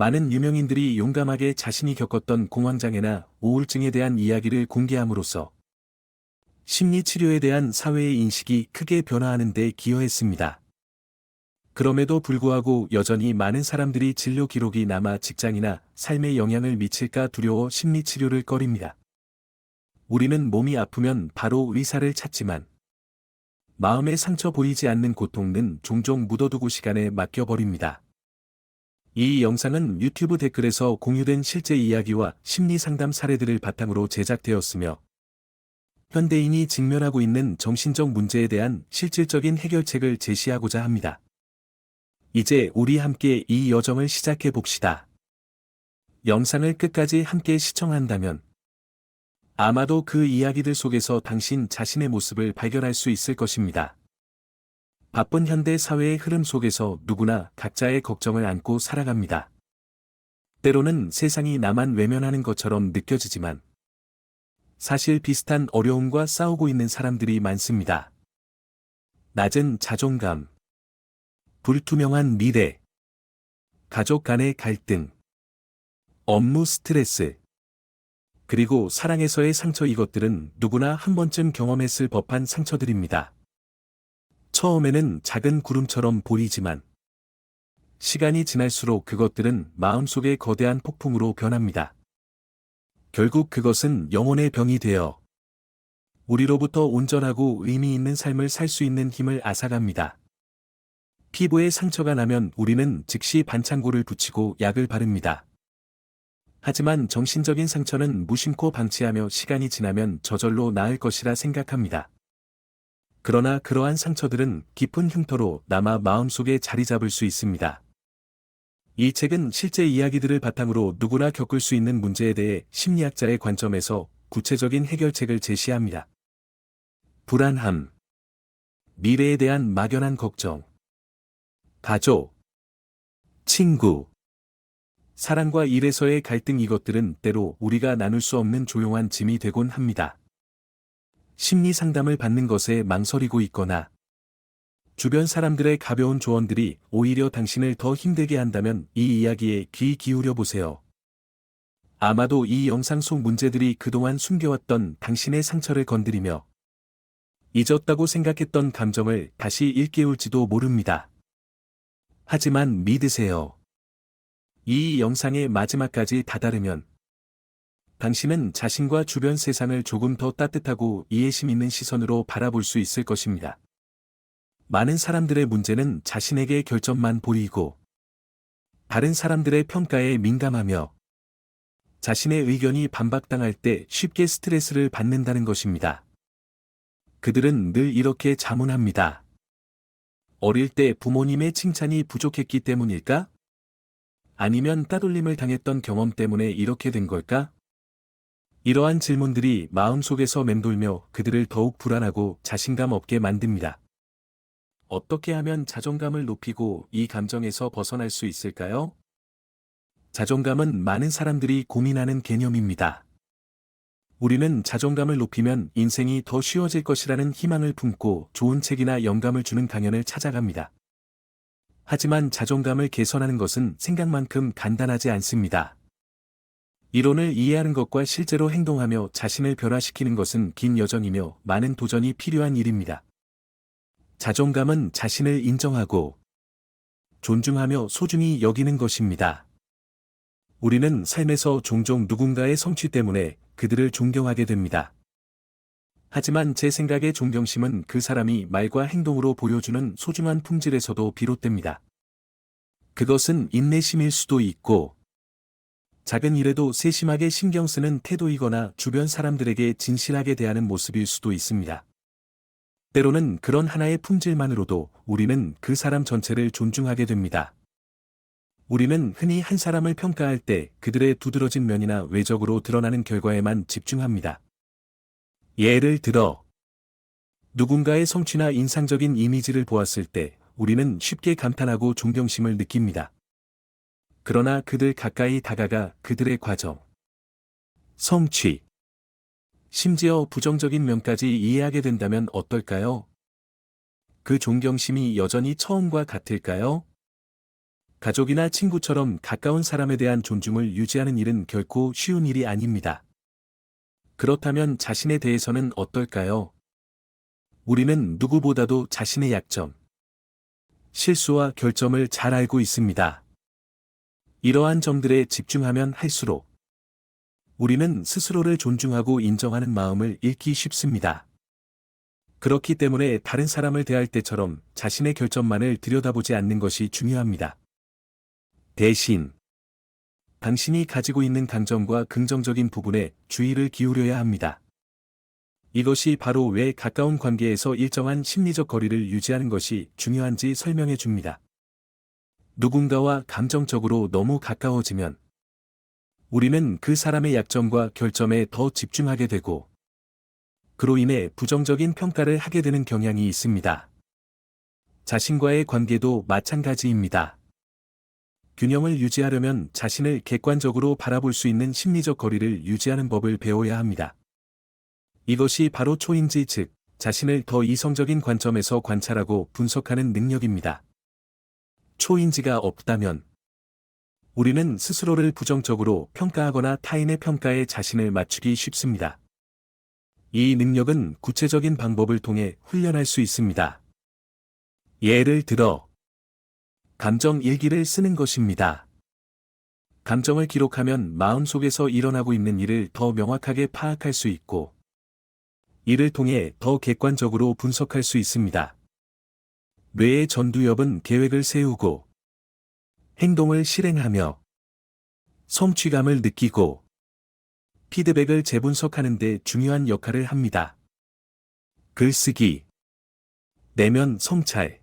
많은 유명인들이 용감하게 자신이 겪었던 공황장애나 우울증에 대한 이야기를 공개함으로써 심리치료에 대한 사회의 인식이 크게 변화하는 데 기여했습니다. 그럼에도 불구하고 여전히 많은 사람들이 진료 기록이 남아 직장이나 삶에 영향을 미칠까 두려워 심리치료를 꺼립니다. 우리는 몸이 아프면 바로 의사를 찾지만 마음의 상처 보이지 않는 고통은 종종 묻어두고 시간에 맡겨버립니다. 이 영상은 유튜브 댓글에서 공유된 실제 이야기와 심리 상담 사례들을 바탕으로 제작되었으며 현대인이 직면하고 있는 정신적 문제에 대한 실질적인 해결책을 제시하고자 합니다. 이제 우리 함께 이 여정을 시작해 봅시다. 영상을 끝까지 함께 시청한다면 아마도 그 이야기들 속에서 당신 자신의 모습을 발견할 수 있을 것입니다. 바쁜 현대 사회의 흐름 속에서 누구나 각자의 걱정을 안고 살아갑니다. 때로는 세상이 나만 외면하는 것처럼 느껴지지만 사실 비슷한 어려움과 싸우고 있는 사람들이 많습니다. 낮은 자존감, 불투명한 미래, 가족 간의 갈등, 업무 스트레스, 그리고 사랑에서의 상처 이것들은 누구나 한 번쯤 경험했을 법한 상처들입니다. 처음에는 작은 구름처럼 보이지만 시간이 지날수록 그것들은 마음속의 거대한 폭풍으로 변합니다. 결국 그것은 영혼의 병이 되어 우리로부터 온전하고 의미 있는 삶을 살 수 있는 힘을 앗아갑니다. 피부에 상처가 나면 우리는 즉시 반창고를 붙이고 약을 바릅니다. 하지만 정신적인 상처는 무심코 방치하며 시간이 지나면 저절로 나을 것이라 생각합니다. 그러나 그러한 상처들은 깊은 흉터로 남아 마음속에 자리 잡을 수 있습니다. 이 책은 실제 이야기들을 바탕으로 누구나 겪을 수 있는 문제에 대해 심리학자의 관점에서 구체적인 해결책을 제시합니다. 불안함, 미래에 대한 막연한 걱정, 가족, 친구, 사랑과 일에서의 갈등 이것들은 때로 우리가 나눌 수 없는 조용한 짐이 되곤 합니다. 심리 상담을 받는 것에 망설이고 있거나 주변 사람들의 가벼운 조언들이 오히려 당신을 더 힘들게 한다면 이 이야기에 귀 기울여 보세요. 아마도 이 영상 속 문제들이 그동안 숨겨왔던 당신의 상처를 건드리며 잊었다고 생각했던 감정을 다시 일깨울지도 모릅니다. 하지만 믿으세요. 이 영상의 마지막까지 다다르면 당신은 자신과 주변 세상을 조금 더 따뜻하고 이해심 있는 시선으로 바라볼 수 있을 것입니다. 많은 사람들의 문제는 자신에게 결점만 보이고 다른 사람들의 평가에 민감하며 자신의 의견이 반박당할 때 쉽게 스트레스를 받는다는 것입니다. 그들은 늘 이렇게 자문합니다. 어릴 때 부모님의 칭찬이 부족했기 때문일까? 아니면 따돌림을 당했던 경험 때문에 이렇게 된 걸까? 이러한 질문들이 마음속에서 맴돌며 그들을 더욱 불안하고 자신감 없게 만듭니다. 어떻게 하면 자존감을 높이고 이 감정에서 벗어날 수 있을까요? 자존감은 많은 사람들이 고민하는 개념입니다. 우리는 자존감을 높이면 인생이 더 쉬워질 것이라는 희망을 품고 좋은 책이나 영감을 주는 강연을 찾아갑니다. 하지만 자존감을 개선하는 것은 생각만큼 간단하지 않습니다. 이론을 이해하는 것과 실제로 행동하며 자신을 변화시키는 것은 긴 여정이며 많은 도전이 필요한 일입니다. 자존감은 자신을 인정하고 존중하며 소중히 여기는 것입니다. 우리는 삶에서 종종 누군가의 성취 때문에 그들을 존경하게 됩니다. 하지만 제 생각의 존경심은 그 사람이 말과 행동으로 보여주는 소중한 품질에서도 비롯됩니다. 그것은 인내심일 수도 있고, 작은 일에도 세심하게 신경 쓰는 태도이거나 주변 사람들에게 진실하게 대하는 모습일 수도 있습니다. 때로는 그런 하나의 품질만으로도 우리는 그 사람 전체를 존중하게 됩니다. 우리는 흔히 한 사람을 평가할 때 그들의 두드러진 면이나 외적으로 드러나는 결과에만 집중합니다. 예를 들어, 누군가의 성취나 인상적인 이미지를 보았을 때 우리는 쉽게 감탄하고 존경심을 느낍니다. 그러나 그들 가까이 다가가 그들의 과정, 성취, 심지어 부정적인 면까지 이해하게 된다면 어떨까요? 그 존경심이 여전히 처음과 같을까요? 가족이나 친구처럼 가까운 사람에 대한 존중을 유지하는 일은 결코 쉬운 일이 아닙니다. 그렇다면 자신에 대해서는 어떨까요? 우리는 누구보다도 자신의 약점, 실수와 결점을 잘 알고 있습니다. 이러한 점들에 집중하면 할수록 우리는 스스로를 존중하고 인정하는 마음을 잃기 쉽습니다. 그렇기 때문에 다른 사람을 대할 때처럼 자신의 결점만을 들여다보지 않는 것이 중요합니다. 대신 당신이 가지고 있는 강점과 긍정적인 부분에 주의를 기울여야 합니다. 이것이 바로 왜 가까운 관계에서 일정한 심리적 거리를 유지하는 것이 중요한지 설명해 줍니다. 누군가와 감정적으로 너무 가까워지면 우리는 그 사람의 약점과 결점에 더 집중하게 되고 그로 인해 부정적인 평가를 하게 되는 경향이 있습니다. 자신과의 관계도 마찬가지입니다. 균형을 유지하려면 자신을 객관적으로 바라볼 수 있는 심리적 거리를 유지하는 법을 배워야 합니다. 이것이 바로 초인지 즉, 자신을 더 이성적인 관점에서 관찰하고 분석하는 능력입니다. 초인지가 없다면 우리는 스스로를 부정적으로 평가하거나 타인의 평가에 자신을 맞추기 쉽습니다. 이 능력은 구체적인 방법을 통해 훈련할 수 있습니다. 예를 들어, 감정 일기를 쓰는 것입니다. 감정을 기록하면 마음속에서 일어나고 있는 일을 더 명확하게 파악할 수 있고, 이를 통해 더 객관적으로 분석할 수 있습니다. 뇌의 전두엽은 계획을 세우고, 행동을 실행하며, 성취감을 느끼고, 피드백을 재분석하는 데 중요한 역할을 합니다. 글쓰기, 내면 성찰,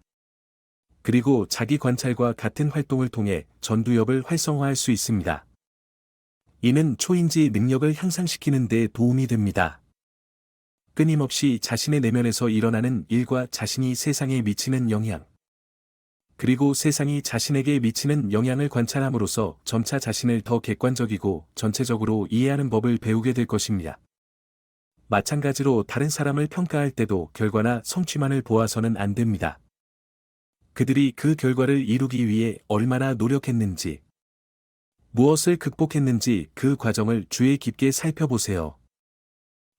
그리고 자기 관찰과 같은 활동을 통해 전두엽을 활성화할 수 있습니다. 이는 초인지 능력을 향상시키는 데 도움이 됩니다. 끊임없이 자신의 내면에서 일어나는 일과 자신이 세상에 미치는 영향, 그리고 세상이 자신에게 미치는 영향을 관찰함으로써 점차 자신을 더 객관적이고 전체적으로 이해하는 법을 배우게 될 것입니다. 마찬가지로 다른 사람을 평가할 때도 결과나 성취만을 보아서는 안 됩니다. 그들이 그 결과를 이루기 위해 얼마나 노력했는지, 무엇을 극복했는지 그 과정을 주의 깊게 살펴보세요.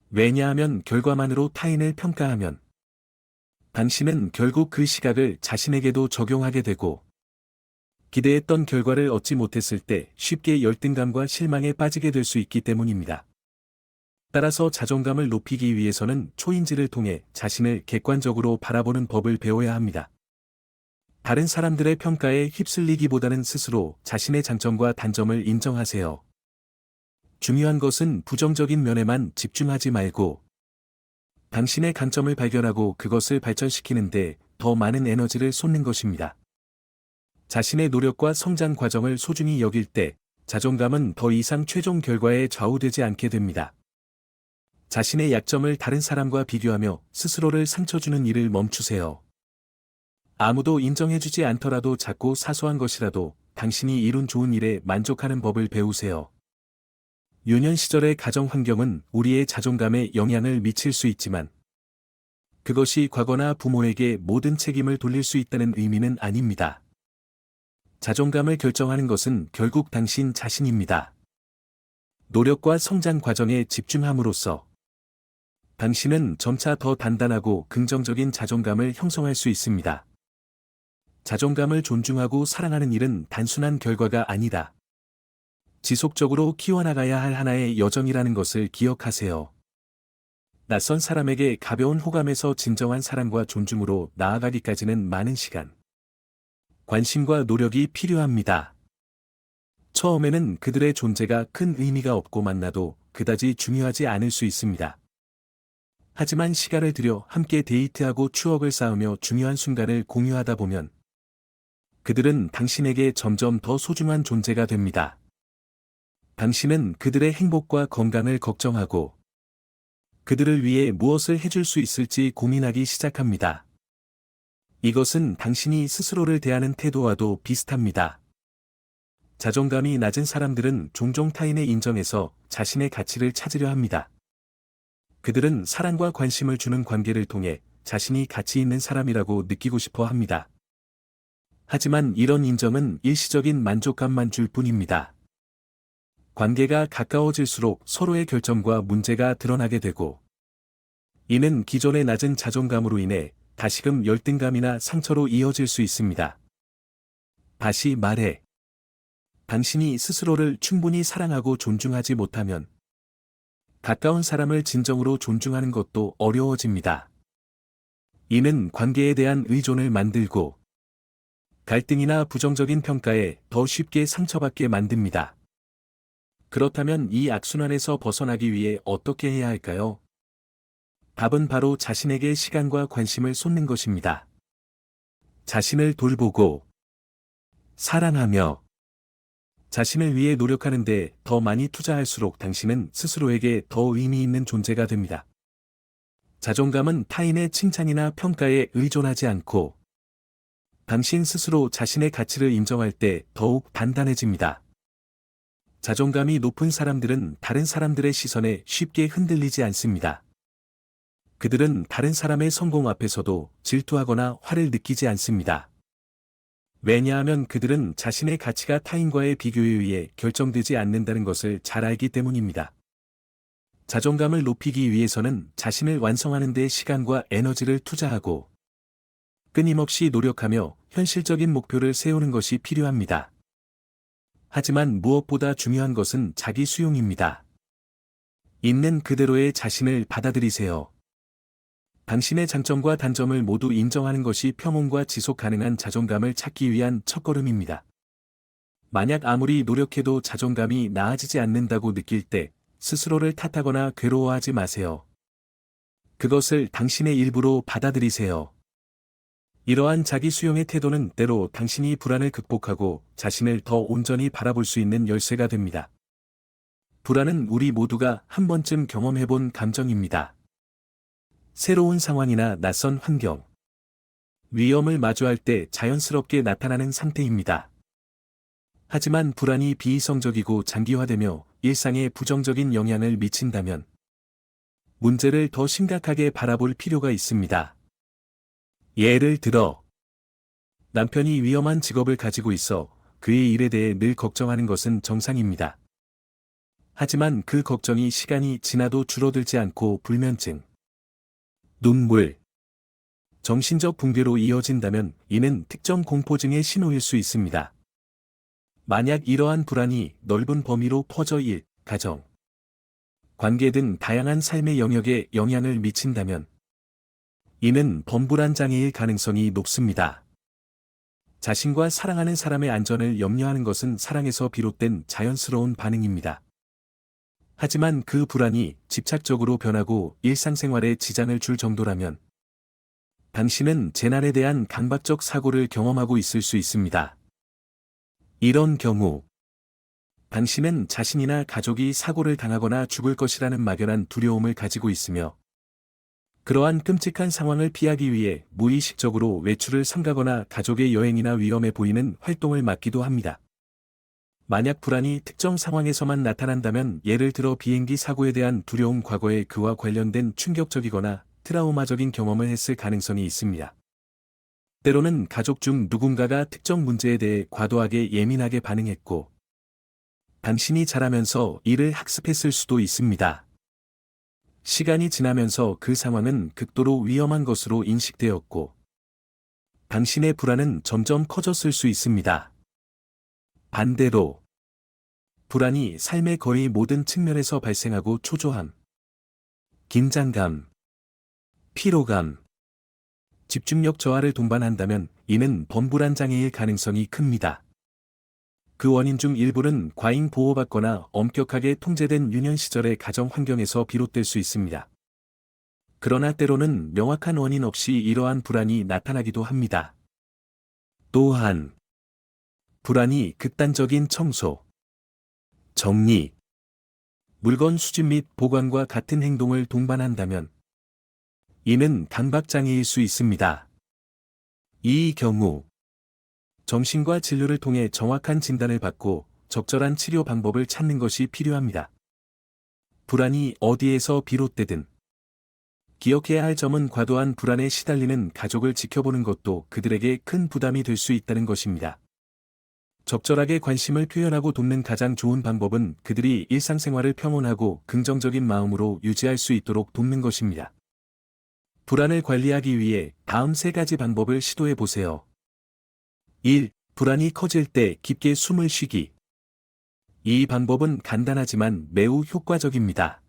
왜냐하면 결과만으로 타인을 평가하면 당신은 결국 그 시각을 자신에게도 적용하게 되고 기대했던 결과를 얻지 못했을 때 쉽게 열등감과 실망에 빠지게 될 수 있기 때문입니다. 따라서 자존감을 높이기 위해서는 초인지를 통해 자신을 객관적으로 바라보는 법을 배워야 합니다. 다른 사람들의 평가에 휩쓸리기보다는 스스로 자신의 장점과 단점을 인정하세요. 중요한 것은 부정적인 면에만 집중하지 말고 당신의 강점을 발견하고 그것을 발전시키는데 더 많은 에너지를 쏟는 것입니다. 자신의 노력과 성장 과정을 소중히 여길 때 자존감은 더 이상 최종 결과에 좌우되지 않게 됩니다. 자신의 약점을 다른 사람과 비교하며 스스로를 상처 주는 일을 멈추세요. 아무도 인정해주지 않더라도 작고 사소한 것이라도 당신이 이룬 좋은 일에 만족하는 법을 배우세요. 유년 시절의 가정 환경은 우리의 자존감에 영향을 미칠 수 있지만 그것이 과거나 부모에게 모든 책임을 돌릴 수 있다는 의미는 아닙니다. 자존감을 결정하는 것은 결국 당신 자신입니다. 노력과 성장 과정에 집중함으로써 당신은 점차 더 단단하고 긍정적인 자존감을 형성할 수 있습니다. 자존감을 존중하고 사랑하는 일은 단순한 결과가 아니다. 지속적으로 키워나가야 할 하나의 여정이라는 것을 기억하세요. 낯선 사람에게 가벼운 호감에서 진정한 사랑과 존중으로 나아가기까지는 많은 시간, 관심과 노력이 필요합니다. 처음에는 그들의 존재가 큰 의미가 없고 만나도 그다지 중요하지 않을 수 있습니다. 하지만 시간을 들여 함께 데이트하고 추억을 쌓으며 중요한 순간을 공유하다 보면 그들은 당신에게 점점 더 소중한 존재가 됩니다. 당신은 그들의 행복과 건강을 걱정하고 그들을 위해 무엇을 해줄 수 있을지 고민하기 시작합니다. 이것은 당신이 스스로를 대하는 태도와도 비슷합니다. 자존감이 낮은 사람들은 종종 타인의 인정에서 자신의 가치를 찾으려 합니다. 그들은 사랑과 관심을 주는 관계를 통해 자신이 가치 있는 사람이라고 느끼고 싶어 합니다. 하지만 이런 인정은 일시적인 만족감만 줄 뿐입니다. 관계가 가까워질수록 서로의 결점과 문제가 드러나게 되고, 이는 기존의 낮은 자존감으로 인해 다시금 열등감이나 상처로 이어질 수 있습니다. 다시 말해, 당신이 스스로를 충분히 사랑하고 존중하지 못하면 가까운 사람을 진정으로 존중하는 것도 어려워집니다. 이는 관계에 대한 의존을 만들고 갈등이나 부정적인 평가에 더 쉽게 상처받게 만듭니다. 그렇다면 이 악순환에서 벗어나기 위해 어떻게 해야 할까요? 답은 바로 자신에게 시간과 관심을 쏟는 것입니다. 자신을 돌보고 사랑하며 자신을 위해 노력하는데 더 많이 투자할수록 당신은 스스로에게 더 의미 있는 존재가 됩니다. 자존감은 타인의 칭찬이나 평가에 의존하지 않고 당신 스스로 자신의 가치를 인정할 때 더욱 단단해집니다. 자존감이 높은 사람들은 다른 사람들의 시선에 쉽게 흔들리지 않습니다. 그들은 다른 사람의 성공 앞에서도 질투하거나 화를 느끼지 않습니다. 왜냐하면 그들은 자신의 가치가 타인과의 비교에 의해 결정되지 않는다는 것을 잘 알기 때문입니다. 자존감을 높이기 위해서는 자신을 완성하는 데 시간과 에너지를 투자하고 끊임없이 노력하며 현실적인 목표를 세우는 것이 필요합니다. 하지만 무엇보다 중요한 것은 자기 수용입니다. 있는 그대로의 자신을 받아들이세요. 당신의 장점과 단점을 모두 인정하는 것이 평온과 지속 가능한 자존감을 찾기 위한 첫걸음입니다. 만약 아무리 노력해도 자존감이 나아지지 않는다고 느낄 때 스스로를 탓하거나 괴로워하지 마세요. 그것을 당신의 일부로 받아들이세요. 이러한 자기 수용의 태도는 때로 당신이 불안을 극복하고 자신을 더 온전히 바라볼 수 있는 열쇠가 됩니다. 불안은 우리 모두가 한 번쯤 경험해본 감정입니다. 새로운 상황이나 낯선 환경, 위험을 마주할 때 자연스럽게 나타나는 상태입니다. 하지만 불안이 비이성적이고 장기화되며 일상에 부정적인 영향을 미친다면 문제를 더 심각하게 바라볼 필요가 있습니다. 예를 들어, 남편이 위험한 직업을 가지고 있어 그의 일에 대해 늘 걱정하는 것은 정상입니다. 하지만 그 걱정이 시간이 지나도 줄어들지 않고 불면증, 눈물, 정신적 붕괴로 이어진다면 이는 특정 공포증의 신호일 수 있습니다. 만약 이러한 불안이 넓은 범위로 퍼져 가정, 관계 등 다양한 삶의 영역에 영향을 미친다면 이는 범불안 장애일 가능성이 높습니다. 자신과 사랑하는 사람의 안전을 염려하는 것은 사랑에서 비롯된 자연스러운 반응입니다. 하지만 그 불안이 집착적으로 변하고 일상생활에 지장을 줄 정도라면 당신은 재난에 대한 강박적 사고를 경험하고 있을 수 있습니다. 이런 경우 당신은 자신이나 가족이 사고를 당하거나 죽을 것이라는 막연한 두려움을 가지고 있으며 그러한 끔찍한 상황을 피하기 위해 무의식적으로 외출을 삼가거나 가족의 여행이나 위험해 보이는 활동을 막기도 합니다. 만약 불안이 특정 상황에서만 나타난다면 예를 들어 비행기 사고에 대한 두려움 과거에 그와 관련된 충격적이거나 트라우마적인 경험을 했을 가능성이 있습니다. 때로는 가족 중 누군가가 특정 문제에 대해 과도하게 예민하게 반응했고 당신이 자라면서 이를 학습했을 수도 있습니다. 시간이 지나면서 그 상황은 극도로 위험한 것으로 인식되었고 당신의 불안은 점점 커졌을 수 있습니다. 반대로 불안이 삶의 거의 모든 측면에서 발생하고 초조함, 긴장감, 피로감, 집중력 저하를 동반한다면 이는 범불안 장애일 가능성이 큽니다. 그 원인 중 일부는 과잉 보호받거나 엄격하게 통제된 유년 시절의 가정 환경에서 비롯될 수 있습니다. 그러나 때로는 명확한 원인 없이 이러한 불안이 나타나기도 합니다. 또한 불안이 극단적인 청소, 정리, 물건 수집 및 보관과 같은 행동을 동반한다면 이는 강박장애일 수 있습니다. 이 경우 정신과 진료를 통해 정확한 진단을 받고 적절한 치료 방법을 찾는 것이 필요합니다. 불안이 어디에서 비롯되든 기억해야 할 점은 과도한 불안에 시달리는 가족을 지켜보는 것도 그들에게 큰 부담이 될 수 있다는 것입니다. 적절하게 관심을 표현하고 돕는 가장 좋은 방법은 그들이 일상생활을 평온하고 긍정적인 마음으로 유지할 수 있도록 돕는 것입니다. 불안을 관리하기 위해 다음 3가지 방법을 시도해 보세요. 1. 불안이 커질 때 깊게 숨을 쉬기. 이 방법은 간단하지만 매우 효과적입니다.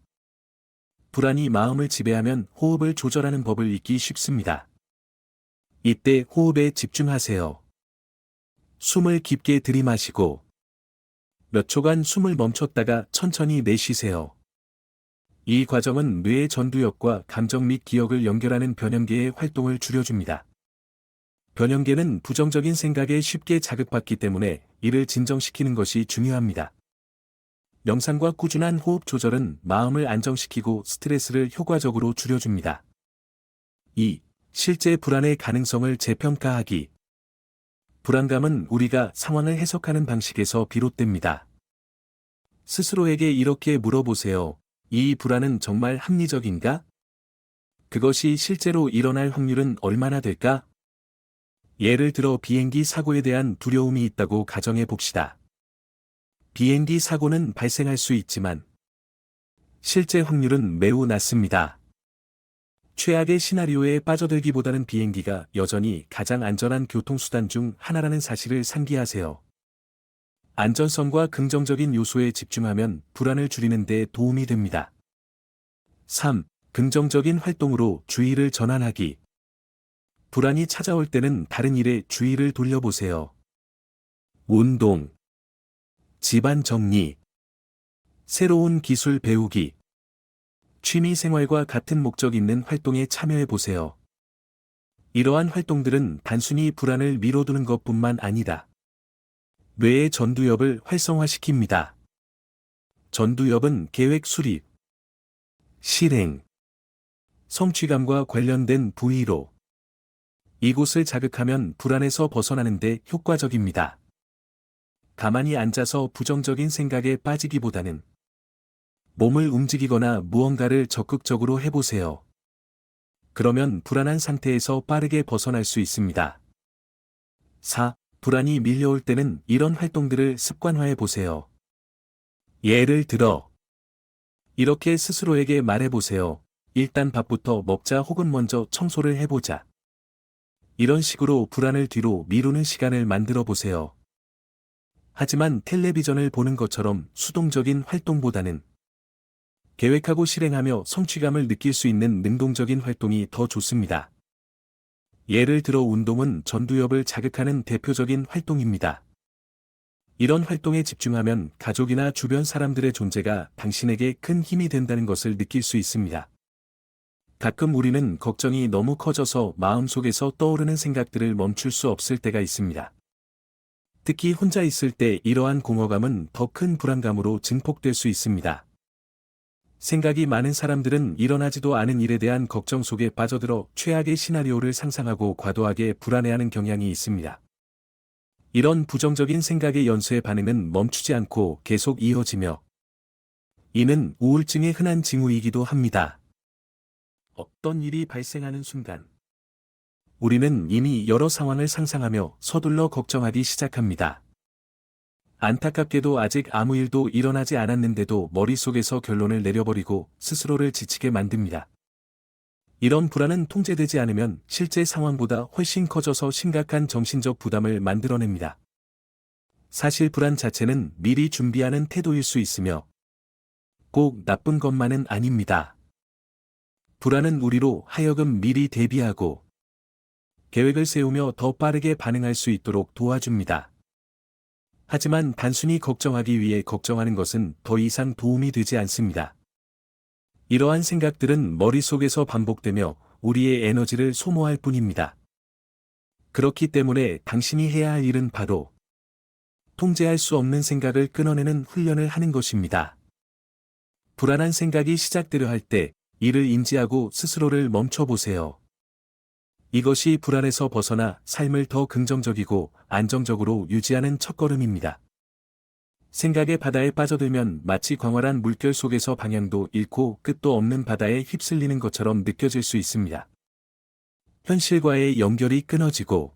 불안이 마음을 지배하면 호흡을 조절하는 법을 잊기 쉽습니다. 이때 호흡에 집중하세요. 숨을 깊게 들이마시고 몇 초간 숨을 멈췄다가 천천히 내쉬세요. 이 과정은 뇌의 전두엽과 감정 및 기억을 연결하는 변형계의 활동을 줄여줍니다. 변형계는 부정적인 생각에 쉽게 자극받기 때문에 이를 진정시키는 것이 중요합니다. 명상과 꾸준한 호흡 조절은 마음을 안정시키고 스트레스를 효과적으로 줄여줍니다. 2. 실제 불안의 가능성을 재평가하기. 불안감은 우리가 상황을 해석하는 방식에서 비롯됩니다. 스스로에게 이렇게 물어보세요. 이 불안은 정말 합리적인가? 그것이 실제로 일어날 확률은 얼마나 될까? 예를 들어 비행기 사고에 대한 두려움이 있다고 가정해 봅시다. 비행기 사고는 발생할 수 있지만 실제 확률은 매우 낮습니다. 최악의 시나리오에 빠져들기보다는 비행기가 여전히 가장 안전한 교통수단 중 하나라는 사실을 상기하세요. 안전성과 긍정적인 요소에 집중하면 불안을 줄이는 데 도움이 됩니다. 3. 긍정적인 활동으로 주의를 전환하기. 불안이 찾아올 때는 다른 일에 주의를 돌려보세요. 운동, 집안 정리, 새로운 기술 배우기, 취미 생활과 같은 목적 있는 활동에 참여해 보세요. 이러한 활동들은 단순히 불안을 미뤄두는 것뿐만 아니라 뇌의 전두엽을 활성화시킵니다. 전두엽은 계획 수립, 실행, 성취감과 관련된 부위로 이곳을 자극하면 불안에서 벗어나는 데 효과적입니다. 가만히 앉아서 부정적인 생각에 빠지기보다는 몸을 움직이거나 무언가를 적극적으로 해보세요. 그러면 불안한 상태에서 빠르게 벗어날 수 있습니다. 4. 불안이 밀려올 때는 이런 활동들을 습관화해 보세요. 예를 들어, 이렇게 스스로에게 말해보세요. 일단 밥부터 먹자 혹은 먼저 청소를 해보자. 이런 식으로 불안을 뒤로 미루는 시간을 만들어 보세요. 하지만 텔레비전을 보는 것처럼 수동적인 활동보다는 계획하고 실행하며 성취감을 느낄 수 있는 능동적인 활동이 더 좋습니다. 예를 들어 운동은 전두엽을 자극하는 대표적인 활동입니다. 이런 활동에 집중하면 가족이나 주변 사람들의 존재가 당신에게 큰 힘이 된다는 것을 느낄 수 있습니다. 가끔 우리는 걱정이 너무 커져서 마음속에서 떠오르는 생각들을 멈출 수 없을 때가 있습니다. 특히 혼자 있을 때 이러한 공허감은 더 큰 불안감으로 증폭될 수 있습니다. 생각이 많은 사람들은 일어나지도 않은 일에 대한 걱정 속에 빠져들어 최악의 시나리오를 상상하고 과도하게 불안해하는 경향이 있습니다. 이런 부정적인 생각의 연쇄 반응은 멈추지 않고 계속 이어지며 이는 우울증의 흔한 징후이기도 합니다. 어떤 일이 발생하는 순간 우리는 이미 여러 상황을 상상하며 서둘러 걱정하기 시작합니다. 안타깝게도 아직 아무 일도 일어나지 않았는데도 머릿속에서 결론을 내려버리고 스스로를 지치게 만듭니다. 이런 불안은 통제되지 않으면 실제 상황보다 훨씬 커져서 심각한 정신적 부담을 만들어냅니다. 사실 불안 자체는 미리 준비하는 태도일 수 있으며 꼭 나쁜 것만은 아닙니다. 불안은 우리로 하여금 미리 대비하고 계획을 세우며 더 빠르게 반응할 수 있도록 도와줍니다. 하지만 단순히 걱정하기 위해 걱정하는 것은 더 이상 도움이 되지 않습니다. 이러한 생각들은 머릿속에서 반복되며 우리의 에너지를 소모할 뿐입니다. 그렇기 때문에 당신이 해야 할 일은 바로 통제할 수 없는 생각을 끊어내는 훈련을 하는 것입니다. 불안한 생각이 시작되려 할 때 이를 인지하고 스스로를 멈춰보세요. 이것이 불안에서 벗어나 삶을 더 긍정적이고 안정적으로 유지하는 첫걸음입니다. 생각의 바다에 빠져들면 마치 광활한 물결 속에서 방향도 잃고 끝도 없는 바다에 휩쓸리는 것처럼 느껴질 수 있습니다. 현실과의 연결이 끊어지고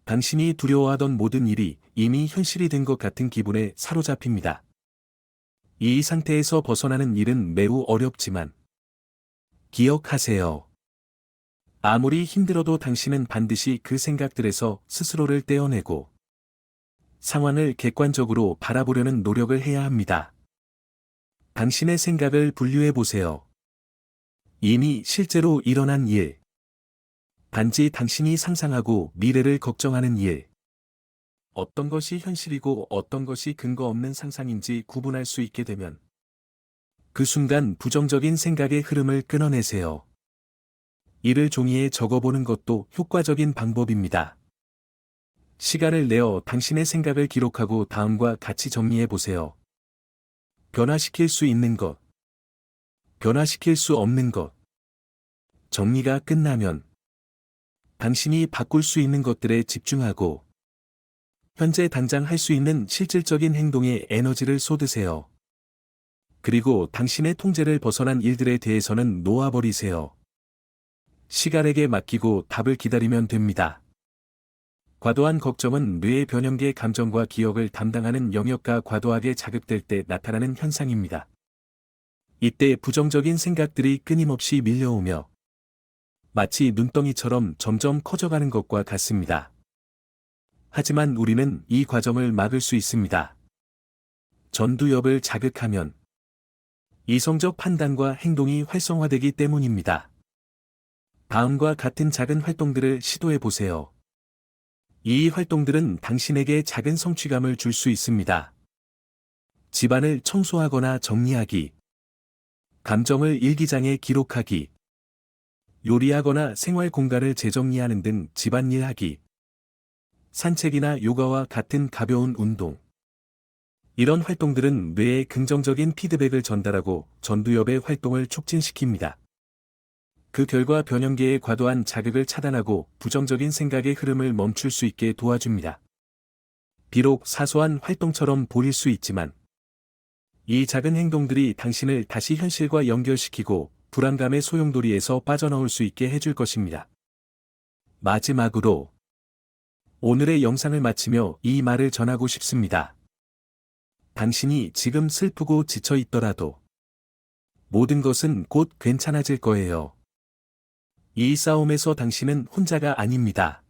당신이 두려워하던 모든 일이 이미 현실이 된 것 같은 기분에 사로잡힙니다. 이 상태에서 벗어나는 일은 매우 어렵지만 기억하세요. 아무리 힘들어도 당신은 반드시 그 생각들에서 스스로를 떼어내고 상황을 객관적으로 바라보려는 노력을 해야 합니다. 당신의 생각을 분류해 보세요. 이미 실제로 일어난 일. 단지 당신이 상상하고 미래를 걱정하는 일. 어떤 것이 현실이고 어떤 것이 근거 없는 상상인지 구분할 수 있게 되면 그 순간 부정적인 생각의 흐름을 끊어내세요. 이를 종이에 적어보는 것도 효과적인 방법입니다. 시간을 내어 당신의 생각을 기록하고 다음과 같이 정리해 보세요. 변화시킬 수 있는 것, 변화시킬 수 없는 것. 정리가 끝나면 당신이 바꿀 수 있는 것들에 집중하고 현재 당장 할 수 있는 실질적인 행동에 에너지를 쏟으세요. 그리고 당신의 통제를 벗어난 일들에 대해서는 놓아버리세요. 시간에게 맡기고 답을 기다리면 됩니다. 과도한 걱정은 뇌의 변형계 감정과 기억을 담당하는 영역과 과도하게 자극될 때 나타나는 현상입니다. 이때 부정적인 생각들이 끊임없이 밀려오며 마치 눈덩이처럼 점점 커져가는 것과 같습니다. 하지만 우리는 이 과정을 막을 수 있습니다. 전두엽을 자극하면 이성적 판단과 행동이 활성화되기 때문입니다. 다음과 같은 작은 활동들을 시도해 보세요. 이 활동들은 당신에게 작은 성취감을 줄 수 있습니다. 집안을 청소하거나 정리하기, 감정을 일기장에 기록하기, 요리하거나 생활 공간을 재정리하는 등 집안일 하기, 산책이나 요가와 같은 가벼운 운동. 이런 활동들은 뇌에 긍정적인 피드백을 전달하고 전두엽의 활동을 촉진시킵니다. 그 결과 변형계의 과도한 자극을 차단하고 부정적인 생각의 흐름을 멈출 수 있게 도와줍니다. 비록 사소한 활동처럼 보일 수 있지만 이 작은 행동들이 당신을 다시 현실과 연결시키고 불안감의 소용돌이에서 빠져나올 수 있게 해줄 것입니다. 마지막으로 오늘의 영상을 마치며 이 말을 전하고 싶습니다. 당신이 지금 슬프고 지쳐 있더라도 모든 것은 곧 괜찮아질 거예요. 이 싸움에서 당신은 혼자가 아닙니다.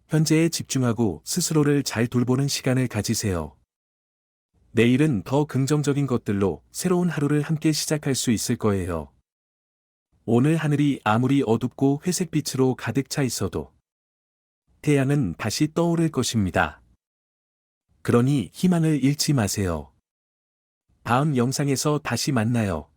현재에 집중하고 스스로를 잘 돌보는 시간을 가지세요. 내일은 더 긍정적인 것들로 새로운 하루를 함께 시작할 수 있을 거예요. 오늘 하늘이 아무리 어둡고 회색빛으로 가득 차 있어도 태양은 다시 떠오를 것입니다. 그러니 희망을 잃지 마세요. 다음 영상에서 다시 만나요.